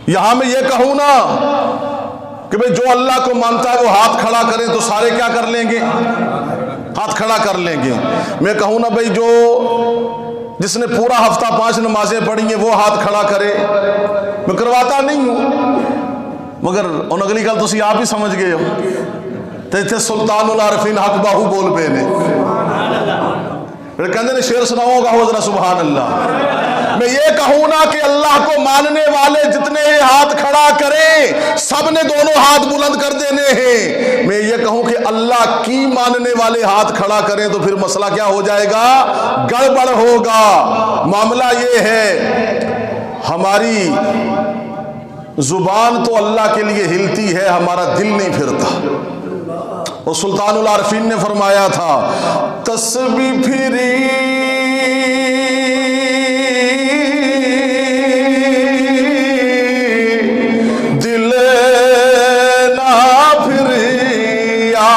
یہاں میں یہ کہوں نا کہ بھئی جو اللہ کو مانتا ہے وہ ہاتھ کھڑا کرے تو سارے کیا کر لیں گے؟ ہاتھ کھڑا کر لیں گے۔ میں کہوں نا بھئی جو جس نے پورا ہفتہ 5 نمازیں پڑھی ہیں وہ ہاتھ کھڑا کرے، میں کرواتا نہیں ہوں، مگر ان اگلی گل تسی آپ ہی سمجھ گئے ہو تے اتنے سلطان العارفین حق باہو بول پے نے، پھر کہندے نے شعر سناؤ گا ہو ذرا سبحان اللہ۔ میں یہ کہوں نا کہ اللہ کو ماننے والے جتنے ہاتھ کھڑا کریں سب نے دونوں ہاتھ بلند کر دینے ہیں۔ میں یہ کہوں کہ اللہ کی ماننے والے ہاتھ کھڑا کریں تو پھر مسئلہ کیا ہو جائے گا؟ گڑبڑ ہوگا۔ معاملہ یہ ہے ہماری زبان تو اللہ کے لیے ہلتی ہے، ہمارا دل نہیں پھرتا۔ اور سلطان العارفین نے فرمایا تھا تسبیح پھری دل نہ پھریا۔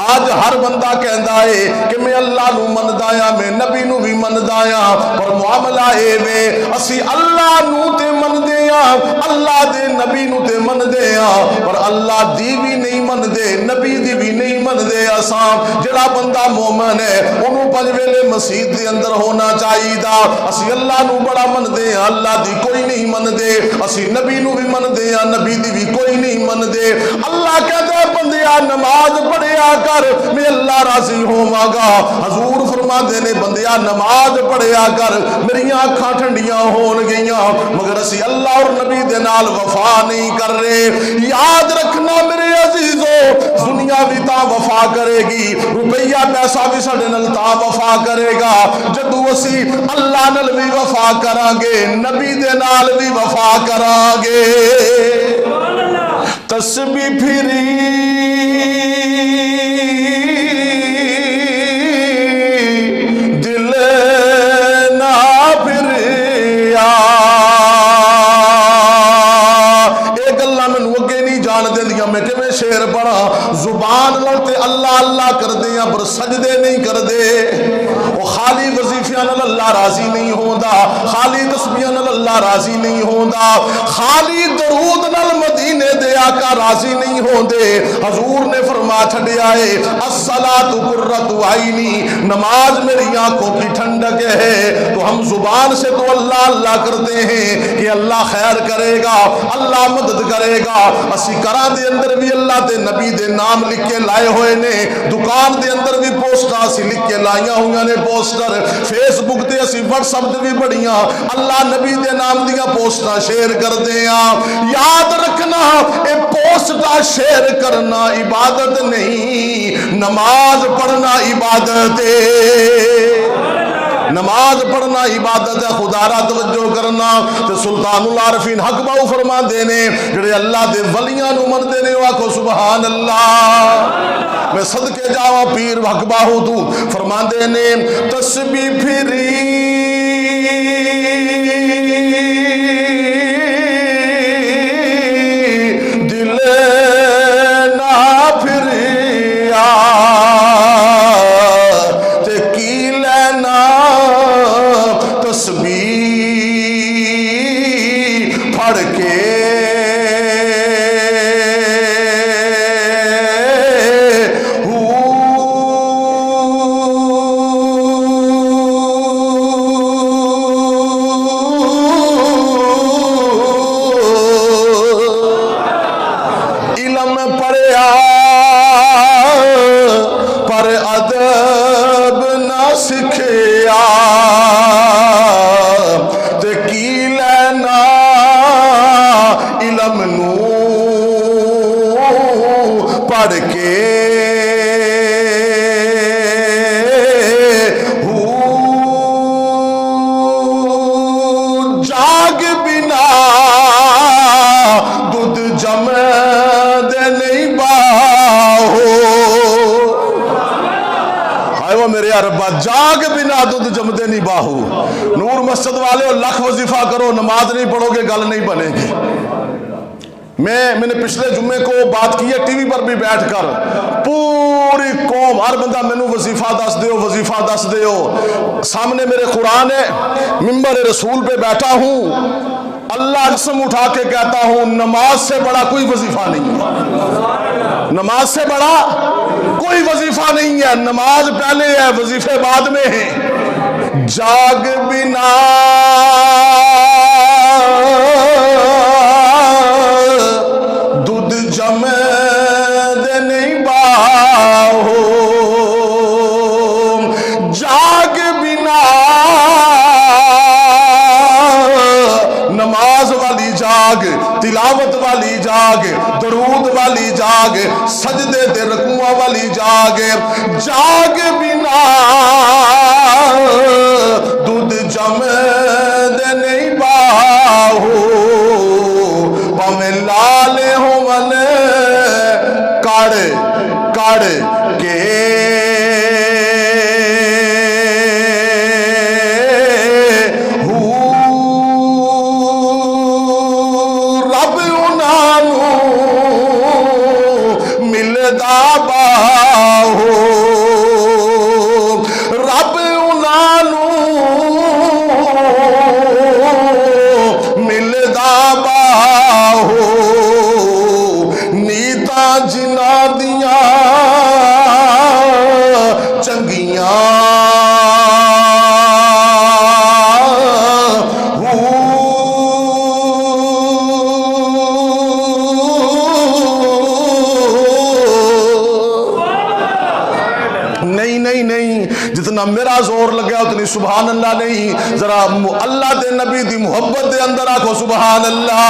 آج ہر بندہ کہندا ہے کہ میں اللہ نو مندا یا میں نبی نو بھی مندا یا، پر معاملہ اے وے اسی اللہ نو تے مندے ہاں، اللہ دے نبی نو تے مندے ہاں، پر اللہ دی بھی نہیں مندے، نبی دی بھی نہیں مندے۔ اساں جڑا بندہ مومن ہے انہوں 5 ویلے مسجد دے اندر ہونا چاہیے دا۔ اسی اللہ نو بڑا مندے ہاں، اللہ دی کوئی نہیں مندے۔ اسی نبی نو بھی مندے ہاں، نبی دی بھی کوئی نہیں مندے۔ اللہ کہتا ہے بندیا نماز پڑھیا کر میں اللہ راضی ہوواں گا۔ حضور فرماندے نے بندیا نماز پڑھیا کر میریاں اکھاں ٹھنڈیاں ہون گئیاں، مگر اسی اللہ اور نبی دے نال وفا نہیں کر رہے۔ یاد رکھنا میرے عزیزو، دنیا بھی تا وفا کرے گی، روپیہ پیسہ بھی ساڈے نال تا وفا کرے گا جدو اسی اللہ نال بھی وفا کران گے، نبی دے نال بھی وفا کران گے۔ تسبیح پھری دل نہ پھریا۔ ایک اللہ میں اگے نہیں جان دے دیا میں کہ میں شعر پڑھا، زبان لڑتے اللہ اللہ کر دے یا پر سجدے نہیں کر دے۔ وہ خالی وظیفیاں نال اللہ راضی نہیں ہوندا، خالی تسبیحاں نال اللہ راضی نہیں ہوندا، خالی درود نال مدینے دے آقا راضی نہیں ہوندے۔ حضور نے فرما چھڈیا ہے الصلاۃ قرۃ عینی، نماز میری آنکھوں کی ٹھنڈک ہے۔ تو ہم زبان سے تو اللہ اللہ کرتے ہیں کہ اللہ خیر کرے گا، اللہ مدد کرے گا، اسی کراں دے اندر بھی اللہ دے نبی دے نام لکھ کے لائے ہوئے نے، دکان دے اندر بھی پوسٹر اسی لکھ کے لائیاں ہوئے نے، پوسٹر فیس بک تے اسی واٹس ایپ تے بھی بڑیاں اللہ نبی دے نام دیاں پوسٹر شیئر کر دے ہاں۔ یاد رکھنا اے پوسٹر شیئر کرنا عبادت نہیں، نماز پڑھنا عبادت ہے، نماز پڑھنا عبادت ہے۔ خدا را توجہ کرنا تے سلطان العارفین حق باو فرما دینے جڑے اللہ دے ولیاں نو من دینے واکو سبحان اللہ۔ میں صدقے جاواں پیر حق باہو تو فرما دینے تسبیح پھری دل نہ پھریا، تے کی لینا تسبیح پڑھ کے جاگ بنا دودھ جمدے نہیں باہو۔ نور مسجد والے لکھ وظیفہ کرو، نماز نہیں پڑھو گے گل نہیں بنے گی۔ میں نے پچھلے جمعے کو بات کی ہے ٹی وی پر بھی بیٹھ کر، پوری قوم ہر بندہ مینو وظیفہ دس دیو، وظیفہ دس دیو، سامنے میرے قرآن ہے، ممبر رسول پہ بیٹھا ہوں، اللہ قسم اٹھا کے کہتا ہوں نماز سے بڑا کوئی وظیفہ نہیں ہے، نماز سے بڑا کوئی وظیفہ نہیں ہے، نماز پہلے ہے وظیفے بعد میں ہیں۔ جاگ بنا دودھ جمے دے نہیں باہو، جاگ بنا نماز والی جاگ، تلاوت والی جاگ، درود والی جاگ، سجدے دے رکوعاں والی جاگ، جاگ بنا دودھ جمے دے نہیں باہو، پاویں لالے ہو منے کڑ کڑ کے میرا زور لگیا اتنی سبحان اللہ نہیں، ذرا اللہ دے نبی دی محبت دے اندر آکھو سبحان اللہ،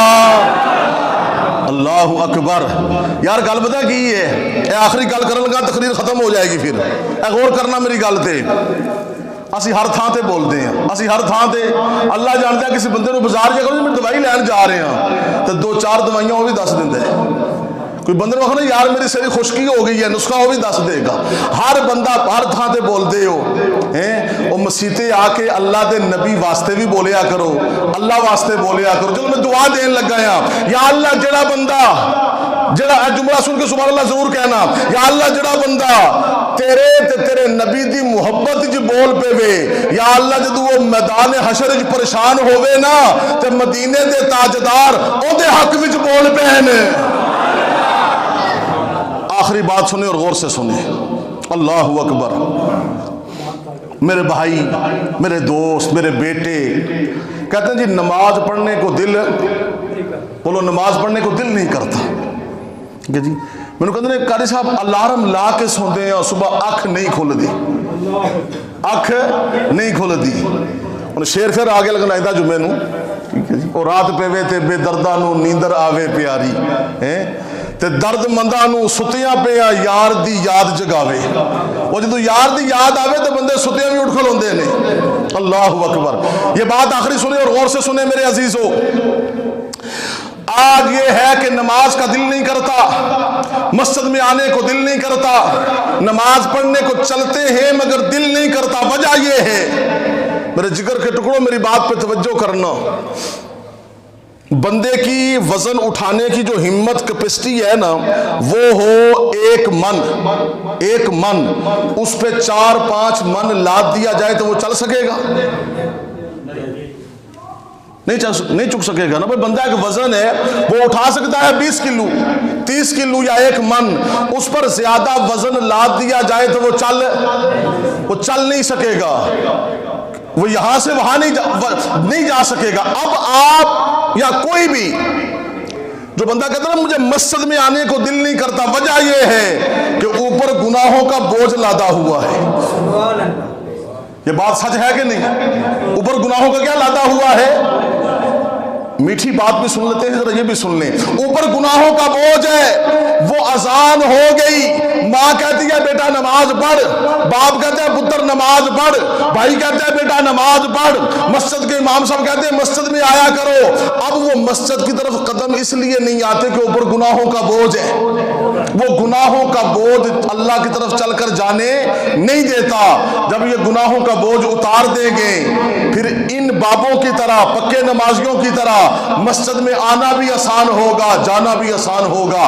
اللہ اکبر۔ یار گل پتہ کی ہے، اے آخری گل کرن لگا تقریر ختم ہو جائے گی، پھر اے غور کرنا میری گل تے، اسی ہر تھان تے بولتے ہیں، اسی ہر تھان تے اللہ جانتا ہے کسی بندے نو بازار جا کرو میں دوائی لین جا رہے ہیں تو 2-4 دوائیاں وہ بھی دس دیندا ہے، کوئی بندے نے کہنا یار میری ساری خشکی ہو گئی ہے نسخہ وہ بھی دس دے گا، ہر بندہ ہر تھان تے بول دے ہو وہ مسیطے آ کے اللہ دے نبی واسطے بھی بولیا کرو، اللہ واسطے بولیا کرو۔ چلو میں دعا دین لگا یا اللہ جڑا بندہ جڑا جملہ سن کے سبحان اللہ ضرور کہنا، یا اللہ جڑا بندہ تیرے تے تیرے نبی دی محبت جی بول پے وے، یا اللہ جدو وہ میدان حشر جی پریشان ہوئے نا تے مدینے دے تاجدار او دے حق وچ بول پہنے۔ آخری بات سنیں اور غور سے سنیں، اللہ اکبر۔ میرے بھائی، میرے دوست، میرے بیٹے کہتے ہیں جی نماز پڑھنے کو دل، بولو نماز پڑھنے کو دل نہیں کرتا کہ جی میں نے کہتے ہیں قاری صاحب الارم لا کے سوندے ہیں اور صبح اکھ نہیں کھول دی، اکھ نہیں کھول دی، انہیں شیر پھر آگے لگنا ہے جمعے نو، ٹھیک ہے جی، اور رات پہ وے تے بے دردہ نو نیندر آوے پیاری تے درد مندہ نو ستیاں پہ یار دی یاد جگاوے، وہ جدو یار دی یاد آوے تو بندے ستیاں بھی اٹھ کھل ہوندے نے، اللہ اکبر۔ یہ بات آخری سنیں اور غور سے سنیں میرے عزیزو، آج یہ ہے کہ نماز کا دل نہیں کرتا، مسجد میں آنے کو دل نہیں کرتا، نماز پڑھنے کو چلتے ہیں مگر دل نہیں کرتا، وجہ یہ ہے میرے جگر کے ٹکڑوں میری بات پہ توجہ کرنا، بندے کی وزن اٹھانے کی جو ہمت کیپیسٹی ہے نا وہ ہو 1 من، 1 من، اس پہ 4-5 من لاد دیا جائے تو وہ چل سکے گا؟ نہیں چک سکے گا نا بھائی، بندہ ایک وزن ہے وہ اٹھا سکتا ہے 20 کلو 30 کلو یا 1 من، اس پر زیادہ وزن لاد دیا جائے تو وہ چل نہیں سکے گا، وہ یہاں سے وہاں نہیں جا سکے گا۔ اب آپ یا کوئی بھی جو بندہ کہتا ہے مجھے مسجد میں آنے کو دل نہیں کرتا، وجہ یہ ہے کہ اوپر گناہوں کا بوجھ لادا ہوا ہے، یہ بات سچ ہے کہ نہیں؟ اوپر گناہوں کا کیا لادا ہوا ہے؟ میٹھی بات بھی سن لیتے ہیں، ذرا یہ بھی سن لیں، اوپر گناہوں کا بوجھ ہے، وہ اذان ہو گئی، ماں کہتی ہے بیٹا نماز پڑھ، باپ کہتا ہے پتر نماز پڑھ، بھائی کہتا ہے بیٹا نماز پڑھ، مسجد کے امام صاحب کہتے ہیں مسجد میں آیا کرو، اب وہ مسجد کی طرف قدم اس لیے نہیں آتے کہ اوپر گناہوں کا بوجھ ہے، وہ گناہوں کا بوجھ اللہ کی طرف چل کر جانے نہیں دیتا۔ جب یہ گناہوں کا بوجھ اتار دیں گے پھر ان بابوں کی طرح، پکے نمازیوں کی طرح مسجد میں آنا بھی آسان ہوگا، جانا بھی آسان ہوگا۔